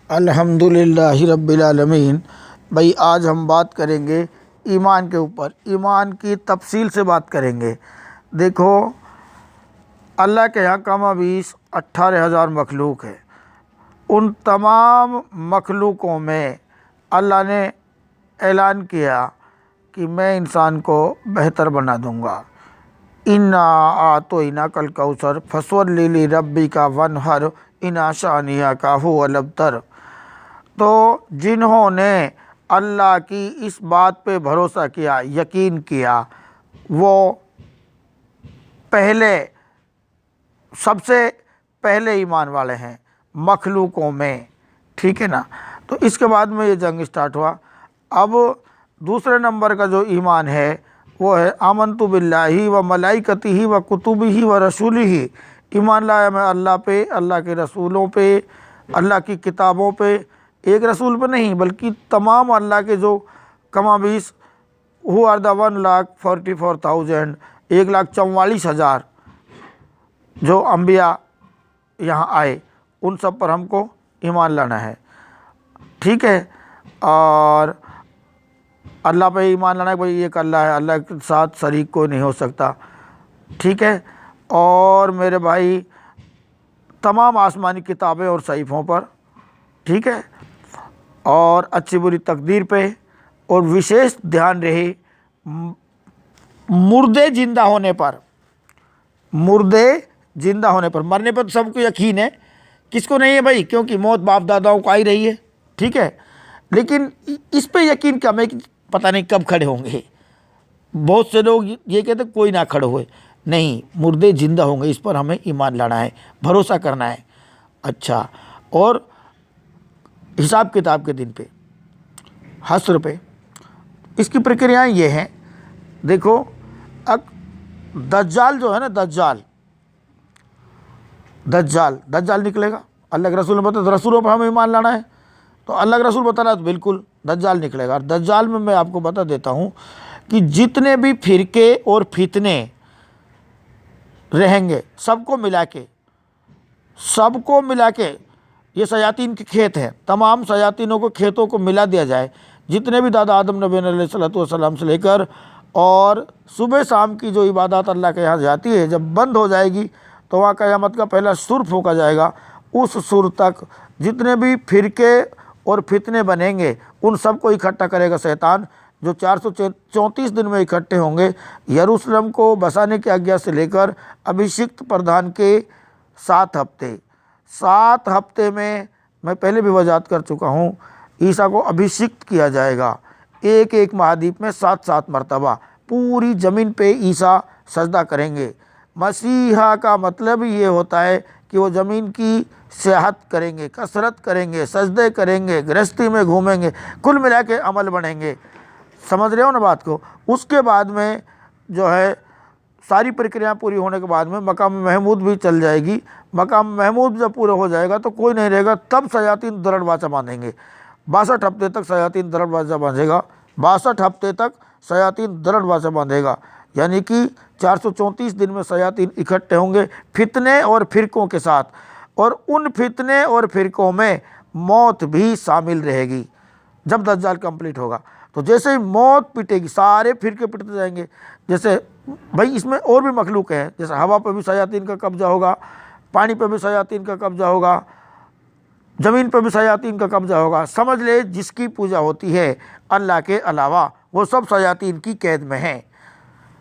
الحمدللہ رب العالمین۔ بھائی آج ہم بات کریں گے ایمان کے اوپر، ایمان کی تفصیل سے بات کریں گے۔ دیکھو اللہ کے یہاں کم و بیش 18,000 مخلوق ہے۔ ان تمام مخلوقوں میں اللہ نے اعلان کیا کہ میں انسان کو بہتر بنا دوں گا۔ انا اعطیناک الکوثر فصلی لربک وانحر ان شانئک ھو الابتر۔ تو جنہوں نے اللہ کی اس بات پہ بھروسہ کیا، یقین کیا، وہ سب سے پہلے ایمان والے ہیں مخلوقوں میں، ٹھیک ہے نا۔ تو اس کے بعد میں یہ جنگ سٹارٹ ہوا۔ اب دوسرے نمبر کا جو ایمان ہے وہ ہے آمنت باللہ و ملائکتہ و کتبہ و رسولہ۔ ایمان لایا میں اللہ پہ، اللہ کے رسولوں پہ، اللہ کی کتابوں پہ، ایک رسول پہ نہیں بلکہ تمام اللہ کے جو کما بیش ہو آر دا 1,44,000 1,44,000 جو انبیاء یہاں آئے، ان سب پر ہم کو ایمان لانا ہے، ٹھیک ہے۔ اور اللہ پہ ایمان لانا ہے، بھائی ایک اللہ ہے، اللہ کے ساتھ شریک کوئی نہیں ہو سکتا، ٹھیک ہے۔ اور میرے بھائی تمام آسمانی کتابیں اور صحیفوں پر، ٹھیک ہے۔ اور اچھی بری تقدیر پہ، اور وشیش دھیان رہے مردے زندہ ہونے پر۔ مردے زندہ ہونے پر، مرنے پر تو سب کو یقین ہے، کس کو نہیں ہے بھائی؟ کیونکہ موت باپ داداؤں کو آئی رہی ہے، ٹھیک ہے۔ لیکن اس پہ یقین کم ہے کہ پتہ نہیں کب کھڑے ہوں گے۔ بہت سے لوگ یہ کہتے ہیں کوئی نہ کھڑے ہوئے، نہیں، مردے زندہ ہوں گے، اس پر ہمیں ایمان لانا ہے، بھروسہ کرنا ہے۔ اچھا، اور حساب کتاب کے دن پہ، حشر پہ، اس کی پرکریائیں یہ ہیں۔ دیکھو دجال جو ہے نا، دجال نکلے گا۔ اللہ کے رسول نے بتایا، رسولوں پر ہمیں ایمان لانا ہے، تو اللہ کے رسول بتا رہا ہے تو بالکل دجال نکلے گا۔ اور دجال میں آپ کو بتا دیتا ہوں کہ جتنے بھی فرقے اور فتنے رہیں گے، سب کو ملا کے یہ شیاطین کے کھیت ہیں، تمام شیاطینوں کو کھیتوں کو ملا دیا جائے، جتنے بھی دادا آدم نبی علیہ الصلوۃ والسلام سے لے کر، اور صبح شام کی جو عبادات اللہ کے یہاں جاتی ہے، جب بند ہو جائے گی تو وہاں قیامت کا پہلا سر پھونکا جائے گا، اس سر تک جتنے بھی فرقے اور فتنے بنیں گے ان سب کو اکٹھا کرے گا شیطان، جو 434 دن میں اکٹھے ہوں گے یروشلم کو بسانے کی آگیا سے لے کر ابھیشکت پردھان کے 7 ہفتے میں پہلے بھی وضاحت کر چکا ہوں، عیسیٰ کو ابھیشکت کیا جائے گا، ایک مہادیپ میں 7 مرتبہ پوری زمین پہ عیسیٰ سجدہ کریں گے۔ مسیحا کا مطلب یہ ہوتا ہے کہ وہ زمین کی سیاحت کریں گے، کثرت کریں گے، سجدے کریں گے، گرہستی میں گھومیں گے، کل ملا کے عمل بڑھیں گے، سمجھ رہے ہو نا بات کو۔ اس کے بعد میں جو ہے ساری پرکریاں پوری ہونے کے بعد میں مقام محمود بھی چل جائے گی۔ مقام محمود جب پورا ہو جائے گا تو کوئی نہیں رہے گا، تب شیاطین درڑ واچہ باندھیں گے۔ 62 ہفتے تک شیاطین درڑ واچہ باندھے گا، 62 ہفتے تک شیاطین درڑ واچہ باندھے گا، یعنی کہ 434 دن میں شیاطین اکٹھے ہوں گے فتنے اور فرقوں کے ساتھ، اور ان فتنے اور فرقوں میں موت بھی شامل رہے گی جب دجال کمپلیٹ ہوگا۔ تو جیسے ہی موت پٹے گی، سارے فرقے پٹتے جائیں گے۔ جیسے بھائی اس میں اور بھی مخلوق ہیں، جیسے ہوا پہ بھی شیاطین کا قبضہ ہوگا، پانی پہ بھی شیاطین کا قبضہ ہوگا، زمین پہ بھی شیاطین کا قبضہ ہوگا۔ سمجھ لے جس کی پوجا ہوتی ہے اللہ کے علاوہ وہ سب شیاطین کی قید میں ہیں۔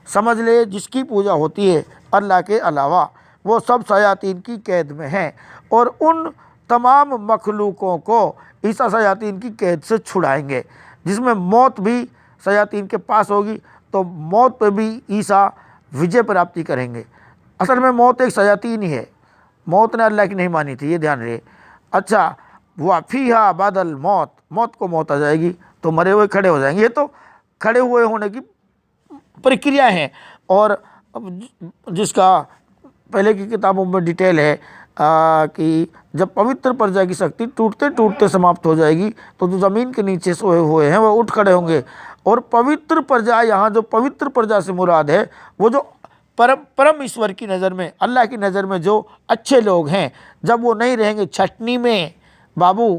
سمجھ لے جس کی پوجا ہوتی ہے اللہ کے علاوہ وہ سب شیاطین کی قید میں ہیں، اور ان تمام مخلوقوں کو عیسیٰ شیاطین کی قید سے چھڑائیں گے، جس میں موت بھی شیاطین کے پاس ہوگی، تو موت پہ بھی عیسیٰ وجے پراپتی کریں گے۔ اصل میں موت ایک شیاطین ہی ہے، موت نے اللہ کی نہیں مانی تھی، یہ دھیان رہے۔ اچھا، وَفِيهَا بَعْدَ الْمَوْتِ، موت کو موت آ جائے گی تو مرے ہوئے کھڑے ہو جائیں گے۔ یہ تو کھڑے ہوئے ہونے کی پرکریا ہیں، اور جس کا پہلے کی کتابوں میں ڈیٹیل ہے کہ جب پوتر پرجا کی شکتی ٹوٹتے ٹوٹتے سماپت ہو جائے گی تو جو زمین کے نیچے سوئے ہوئے ہیں وہ اٹھ کھڑے ہوں گے، اور پوتر پرجا، یہاں جو پوتر پرجا سے مراد ہے وہ جو پرم ایشور کی نظر میں، اللہ کی نظر میں جو اچھے لوگ ہیں، جب وہ نہیں رہیں گے چھٹنی میں، بابو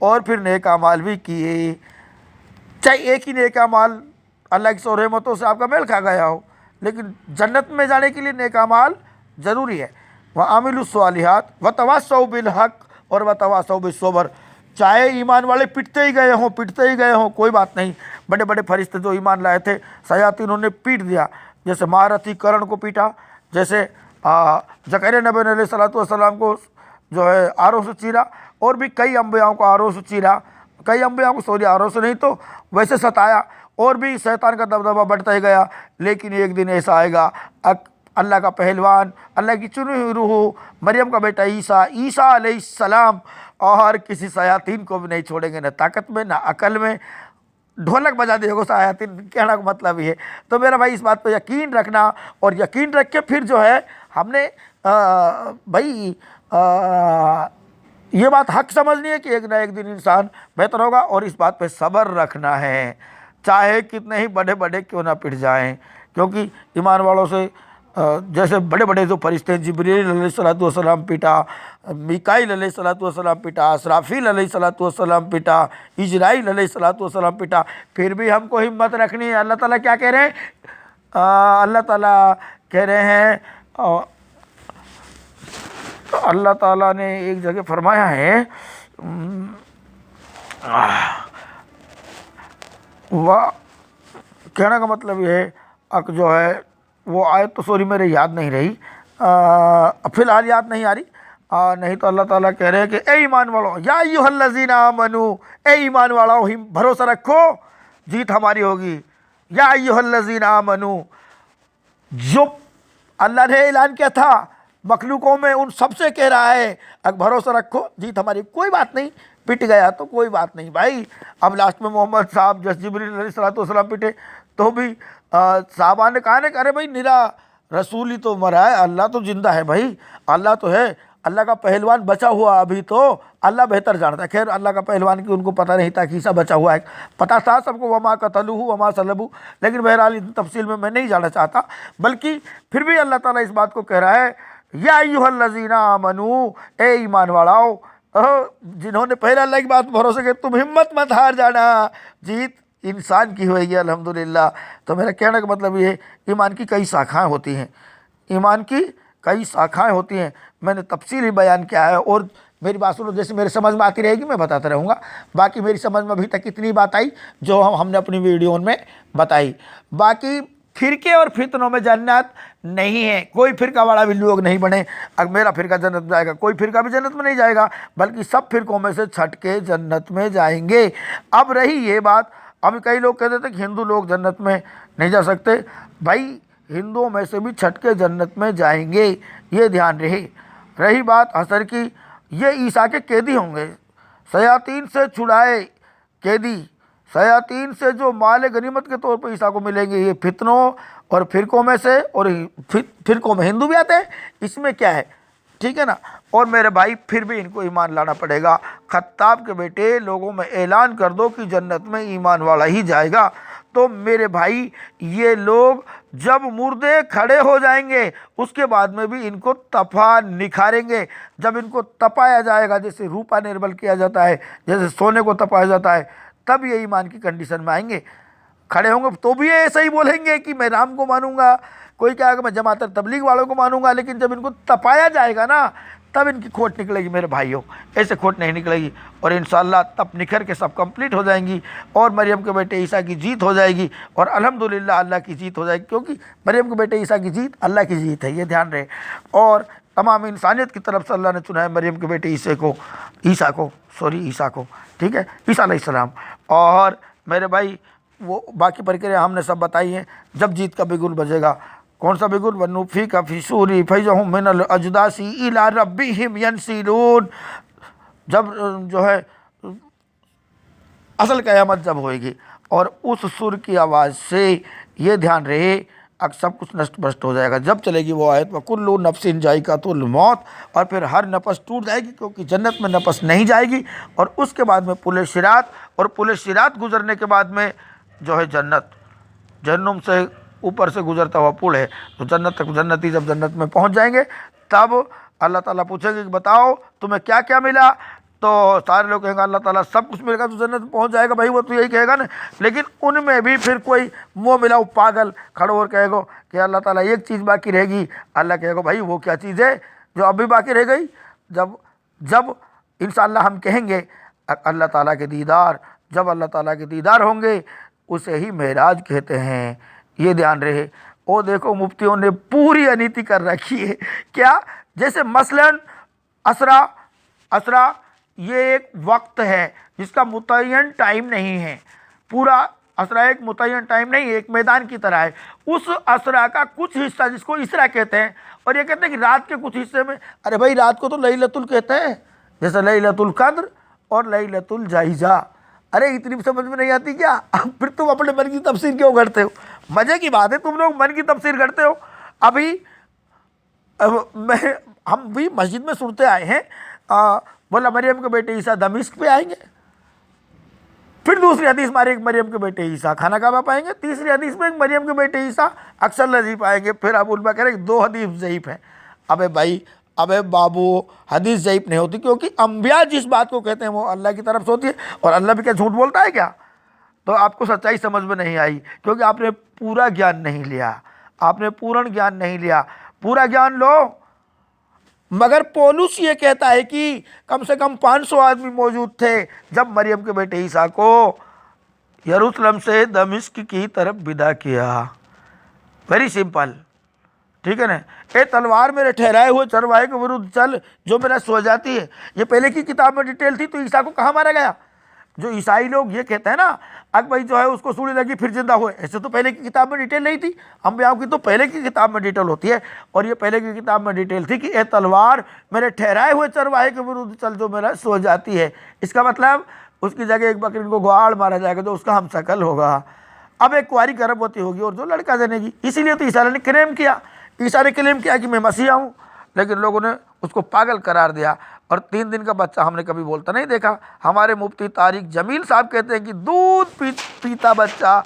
اور پھر نیک اعمال بھی کیے، چاہے ایک ہی نیک اعمال اللہ کی سو رحمتوں سے آپ کا میل کھا گیا ہو، لیکن جنت میں جانے کے لیے نیک اعمال ضروری ہے۔ وَعَمِلُوا الصَّالِحَاتِ وَتَوَاصَوْا بِالْحَقِّ اور وَتَوَاصَوْا بِالصَّبْرِ، چاہے ایمان والے پٹتے ہی گئے ہوں کوئی بات نہیں۔ بڑے بڑے فرشتے جو ایمان لائے تھے شیاطینوں نے پیٹ دیا، جیسے مہارتھی کرن کو پیٹا، جیسے زکریا نبی علیہ السلام کو جو ہے آروں سے چیرا، اور بھی کئی انبیاءوں کو آروں سے چیرا، کئی انبیاءوں کو آروں سے نہیں تو ویسے ستایا، اور بھی شیطان کا دبدبہ بڑھتا ہی گیا۔ لیکن ایک دن ایسا آئے گا اللہ کا پہلوان، اللہ کی چنی ہوئی روح، مریم کا بیٹا عیسیٰ علیہ السلام، اور کسی شیاطین کو بھی نہیں چھوڑیں گے، نہ طاقت میں نہ عقل میں، ڈھولک بجا دے گا شیاطین، کہنا کا مطلب یہ ہے۔ تو میرا بھائی اس بات پہ یقین رکھنا، اور یقین رکھ کے پھر جو ہے ہم نے بھائی یہ بات حق سمجھنی ہے کہ ایک نہ ایک دن انسان بہتر ہوگا، اور اس بات پہ صبر رکھنا ہے، چاہے کتنے ہی بڑے بڑے کیوں نہ پٹ جائیں، کیونکہ ایمان والوں سے جیسے بڑے بڑے جو فرشتے ہیں، جبریل علیہ السلام پیٹا، میکائیل علیہ السلام پیٹا، اسرافیل علیہ السلام پیٹا، اجرائیل علیہ السلام پیٹا، پھر بھی ہم کو ہمت رکھنی ہے۔ اللہ تعالیٰ کیا کہہ رہے ہیں؟ اللہ تعالیٰ کہہ رہے ہیں، اللہ تعالیٰ نے ایک جگہ فرمایا ہے، کہنے کا مطلب یہ ہے جو ہے وہ آیت تو سوری میرے یاد نہیں رہی، فی الحال یاد نہیں آ رہی، نہیں تو اللہ تعالیٰ کہہ رہے ہیں کہ اے ایمان والو، یا ایھا الذین آمنو، اے ایمان والو بھروسہ رکھو جیت ہماری ہوگی۔ یا ایھا الذین آمنو، جو اللہ نے اعلان کیا تھا مخلوقوں میں ان سب سے کہہ رہا ہے اب بھروسہ رکھو جیت ہماری، کوئی بات نہیں، پٹ گیا تو کوئی بات نہیں بھائی۔ اب لاسٹ میں محمد صاحب جبریل علیہ السلام پٹے تو بھی صحابہ نے کہا کہ ارے بھائی نرا رسول ہی تو مرا ہے، اللہ تو زندہ ہے بھائی، اللہ تو ہے، اللہ کا پہلوان بچا ہوا ابھی تو اللہ بہتر جانتا ہے۔ خیر اللہ کا پہلوان کی ان کو پتہ نہیں تھا کہ عیسیٰ بچا ہوا ہے، پتہ تھا سب کو، وما قتلوہ وما صلبوہ، لیکن بہرحال ان تفصیل میں نہیں جانا چاہتا، بلکہ پھر بھی اللہ تعالیٰ اس بات کو کہہ رہا ہے، یا ایھا الذین آمنو، اے ایمان والاؤ، جنہوں نے پہلے اللہ کی بات بھروسہ کہ تم ہمت مت ہار جانا، جیت انسان کی ہوئے گی الحمدللہ۔ تو میرا کہنے کا مطلب یہ ہے، ایمان کی کئی شاخائیں ہوتی ہیں، ایمان کی کئی شاخائیں ہوتی ہیں، میں نے تفصیلی بیان کیا ہے، اور میری بات سنو، جیسے میرے سمجھ میں آتی رہے گی میں بتاتا رہوں گا۔ باقی میری سمجھ میں ابھی تک اتنی بات آئی جو ہم نے اپنی ویڈیو میں بتائی، باقی فرقے اور فتنوں میں جنت نہیں ہے، کوئی فرقہ والا بھی لوگ نہیں بنے اب میرا فرقہ جنت میں جائے گا، کوئی فرقہ بھی جنت میں نہیں جائے گا، بلکہ سب فرقوں میں سے چھٹ کے جنت میں جائیں گے۔ اب رہی یہ بات، اب کئی لوگ کہتے تھے کہ ہندو لوگ جنت میں نہیں جا سکتے، بھائی ہندوؤں میں سے بھی چھٹ کے جنت میں جائیں گے، یہ دھیان رہے۔ رہی بات حشر کی، یہ عیسیٰ کے قیدی ہوں گے، شیاطین سے چھڑائے قیدی، شیاطین سے جو مال غنیمت کے طور پر عیسیٰ کو ملیں گے، یہ فتنوں اور فرقوں میں سے، اور فرقوں میں ہندو بھی آتے ہیں، اس میں کیا ہے، ٹھیک ہے نا۔ اور میرے بھائی پھر بھی ان کو ایمان لانا پڑے گا۔ خطاب کے بیٹے لوگوں میں اعلان کر دو کہ جنت میں ایمان والا ہی جائے گا۔ تو میرے بھائی یہ لوگ جب مردے کھڑے ہو جائیں گے اس کے بعد میں بھی ان کو تپا نکھاریں گے، جب ان کو تپایا جائے گا، جیسے روپا نرمل کیا جاتا ہے، جیسے سونے کو تپایا جاتا ہے، تب یہ ایمان کی کنڈیشن میں آئیں گے، کھڑے ہوں گے تو بھی یہ ایسا ہی بولیں گے کہ میں رام کو مانوں گا، کوئی کہے گا میں جماعت تبلیغ والوں کو مانوں گا، لیکن جب ان کو تپایا جائے گا نا تب ان کی کھوٹ نکلے گی میرے بھائیوں، ایسے کھوٹ نہیں نکلے گی، اور انشاءاللہ تب نکھر کے سب کمپلیٹ ہو جائیں گی، اور مریم کے بیٹے عیسیٰ کی جیت ہو جائے گی، اور الحمدللہ اللہ کی جیت ہو جائے گی، کیونکہ مریم کے بیٹے عیسیٰ کی جیت اللہ کی جیت ہے، یہ دھیان رہے۔ اور تمام انسانیت کی طرف سے اللہ نے چنا ہے مریم کے بیٹے عیسیٰ کو، ٹھیک ہے، عیسیٰ علیہ السلام۔ اور میرے بھائی وہ باقی پرکریا ہم نے سب بتائی ہیں، جب جیت کا بگل بجے گا، کون سا بگل؟ وَنُفِخَ فِی الصُّورِ فَإِذَا هُم مِّنَ الْأَجْدَاثِ إِلَىٰ رَبِّهِمْ يَنْسِلُونَ، جب جو ہے اصل قیامت جب ہوئے گی، اور اس سر کی آواز سے یہ دھیان رہے اب سب کچھ نشٹ بشٹ ہو جائے گا، جب چلے گی وہ آیت وَكُلُّ نَفْسٍ ذَائِقَةُ الْمَوْتِ، اور پھر ہر نفس ٹوٹ جائے گی، کیونکہ جنت میں نفس نہیں جائے گی، اور اس کے بعد میں پل صراط، اور پل صراط گزرنے کے بعد میں جو ہے جنت، جہنم سے اوپر سے گزرتا ہوا پل ہے، تو جنت تک جنتی جب جنت میں پہنچ جائیں گے تب اللہ تعالیٰ پوچھیں گے کہ بتاؤ تمہیں کیا کیا ملا، تو سارے لوگ کہیں گے اللہ تعالیٰ سب کچھ ملے گا تو جنت پہنچ جائے گا، بھائی وہ تو یہی کہے گا نا۔ لیکن ان میں بھی پھر کوئی منہ ملاؤ پاگل کھڑو اور کہے گا کہ اللہ تعالیٰ ایک چیز باقی رہے گی۔ اللہ کہے گا بھائی وہ کیا چیز ہے جو ابھی باقی رہ گئی؟ جب انشاءاللہ ہم کہیں گے اللہ تعالیٰ کے دیدار، جب اللہ تعالیٰ کے دیدار ہوں گے اسے ہی معراج کہتے ہیں، یہ دھیان رہے۔ اور دیکھو مفتیوں نے پوری انیتی کر رکھی ہے، کیا؟ جیسے مثلاً اسرا یہ ایک وقت ہے جس کا متعین ٹائم نہیں ہے، پورا اسرا ایک متعین ٹائم نہیں، ایک میدان کی طرح ہے۔ اس اسرا کا کچھ حصہ جس کو اسرا کہتے ہیں، اور یہ کہتے ہیں کہ رات کے کچھ حصے میں، ارے بھائی رات کو تو لیلۃ کہتے ہیں، جیسے لیلۃ القدر اور لیلۃ الجائزہ۔ ارے اتنی سمجھ میں نہیں آتی کیا؟ پھر تم اپنے من کی تفسیر کیوں کرتے ہو؟ مزے کی بات ہے تم لوگ من کی تفسیر کرتے ہو۔ ابھی ہم بھی مسجد میں سنتے آئے ہیں، بولا مریم کے بیٹے عیسیٰ دمشق پہ آئیں گے، پھر دوسری حدیث میں ایک مریم کے بیٹے عیسیٰ خانہ کعبہ پائیں گے، تیسری حدیث میں ایک مریم کے بیٹے عیسیٰ اکثر لذیذ پائیں گے۔ پھر اب علماء کہہ رہے ہیں 2 حدیث ضعیف ہیں۔ ابے بھائی، ابے بابو، حدیث ضعیف نہیں ہوتی، کیونکہ انبیاء جس بات کو کہتے ہیں وہ اللہ کی طرف سے ہوتی ہے، اور اللہ بھی کیا جھوٹ بولتا ہے کیا؟ تو آپ کو سچائی سمجھ میں نہیں آئی، کیونکہ آپ نے پورا گیان نہیں لیا، آپ نے پورن گیان نہیں لیا۔ پورا گیان لو۔ مگر پولس یہ کہتا ہے کہ کم سے کم 500 آدمی موجود تھے جب مریم کے بیٹے عیسیٰ کو یروشلم سے دمشق کی طرف ودا کیا۔ ویری سمپل، ٹھیک ہے نا؟ اے تلوار میرے ٹھہرائے ہوئے چرواہے کے ورد چل جو میرا سو جاتی ہے۔ یہ پہلے کی کتاب میں ڈیٹیل تھی، تو عیسیٰ کو کہاں مارا گیا؟ جو عیسائی لوگ یہ کہتے ہیں نا بھائی جو ہے اس کو سولی لگی پھر زندہ ہوئے، ایسے تو پہلے کی کتاب میں ڈیٹیل نہیں تھی۔ انبیاء کی تو پہلے کی کتاب میں ڈیٹیل ہوتی ہے، اور یہ پہلے کی کتاب میں ڈیٹیل تھی کہ اے تلوار میرے ٹھہرائے ہوئے چرواہے کے ورد چل جو میرا سو جاتی ہے۔ اس کا مطلب اس کی جگہ ایک بکری کو گواڑ مارا جائے گا جو اس کا ہم شکل ہوگا، اب ایک کواری گربوتی ہوگی اور جو لڑکا جنے گی۔ اسی لیے تو عیسیٰ نے کلیم کیا، عیسیٰ نے کلیم کیا کہ میں مسیح ہوں، لیکن لوگوں نے اس کو پاگل قرار دیا۔ اور 3 دن کا بچہ ہم نے کبھی بولتا نہیں دیکھا۔ ہمارے مفتی طارق جمیل صاحب کہتے ہیں کہ دودھ پیتا بچہ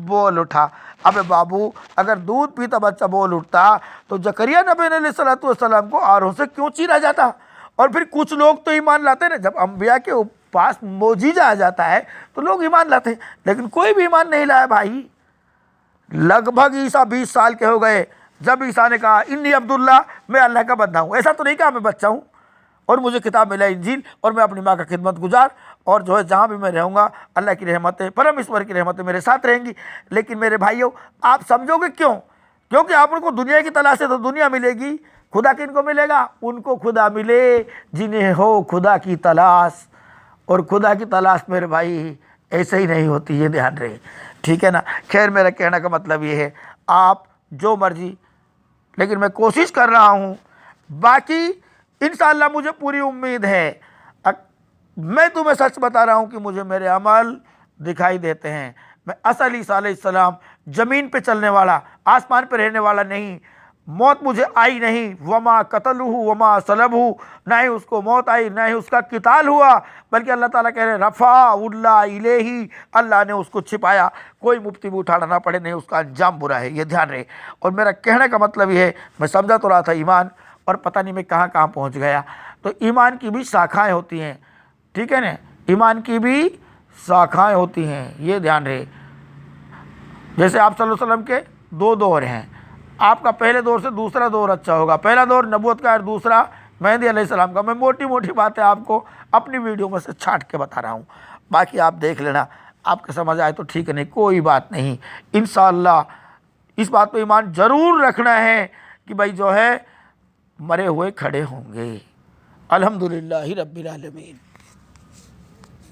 بول اٹھا۔ ابے بابو، اگر دودھ پیتا بچہ بول اٹھتا تو زکریا نبی علیہ السلام کو آروں سے کیوں چیرا جاتا؟ اور پھر کچھ لوگ تو ایمان لاتے ہیں، جب انبیاء کے پاس معجزہ آ جاتا ہے تو لوگ ایمان لاتے ہیں، لیکن کوئی بھی ایمان نہیں لایا بھائی۔ لگ بھگ عیسیٰ 20 سال کے ہو گئے جب عیسیٰ نے کہا انی عبداللہ، میں اللہ کا بندہ ہوں۔ ایسا تو نہیں کہا میں بچہ ہوں اور مجھے کتاب ملا انجیل اور میں اپنی ماں کا خدمت گزار، اور جو ہے جہاں بھی میں رہوں گا اللہ کی رحمتیں، پرمیشور کی رحمتیں میرے ساتھ رہیں گی۔ لیکن میرے بھائیوں، آپ سمجھو گے کیوں؟ کیونکہ آپ ان کو دنیا کی تلاش ہے تو دنیا ملے گی، خدا کن کو ملے گا؟ ان کو خدا ملے جنہیں ہو خدا کی تلاش، اور خدا کی تلاش میرے بھائی ایسے ہی نہیں ہوتی، یہ دھیان رہے، ٹھیک ہے نا؟ خیر، میرا کہنے کا مطلب یہ ہے آپ جو مرضی، لیکن میں کوشش کر رہا ہوں، باقی انشاءاللہ مجھے پوری امید ہے، میں تمہیں سچ بتا رہا ہوں کہ مجھے میرے عمل دکھائی دیتے ہیں۔ میں اصل عیسیٰ علیہ السلام زمین پہ چلنے والا، آسمان پہ رہنے والا نہیں، موت مجھے آئی نہیں، وما قتلہ وما صلبہ، نہ ہی اس کو موت آئی نہ ہی اس کا قتال ہوا، بلکہ اللہ تعالیٰ کہہ رہے رفع اللہ الیہ، اللہ نے اس کو چھپایا، کوئی مفتی بھی اٹھانا نہ پڑے، نہیں اس کا انجام برا ہے، یہ دھیان رہے۔ اور میرا کہنے کا مطلب یہ ہے، میں سمجھا تو رہا تھا ایمان، اور پتہ نہیں میں کہاں کہاں پہنچ گیا۔ تو ایمان کی بھی شاخائیں ہوتی ہیں، ٹھیک ہے نا؟ ایمان کی بھی شاخائیں ہوتی ہیں، یہ دھیان رہے۔ جیسے آپ صلی اللہ علیہ وسلم کے 2 دور ہیں، آپ کا پہلے دور سے دوسرا دور اچھا ہوگا، پہلا دور نبوت کا اور دوسرا مہدی علیہ السلام کا۔ میں موٹی موٹی باتیں آپ کو اپنی ویڈیو میں سے چھانٹ کے بتا رہا ہوں، باقی آپ دیکھ لینا، آپ کو سمجھ آئے تو ٹھیک ہے، نہیں کوئی بات نہیں۔ انشاءاللہ اس بات پہ ایمان ضرور رکھنا ہے کہ بھائی جو ہے مرے ہوئے کھڑے ہوں گے۔ الحمدللہ رب العالمین۔